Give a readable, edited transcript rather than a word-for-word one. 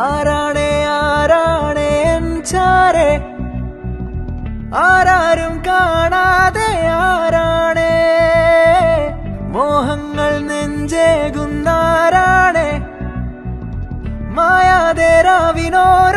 ആരാണേ ആരാണേ N ചാരേ ആരാരും കാണാതെ ആരാണേ മോഹങ്ങൾ നെഞ്ചേകുന്നാരാണേ മായാതെ രാവിനോര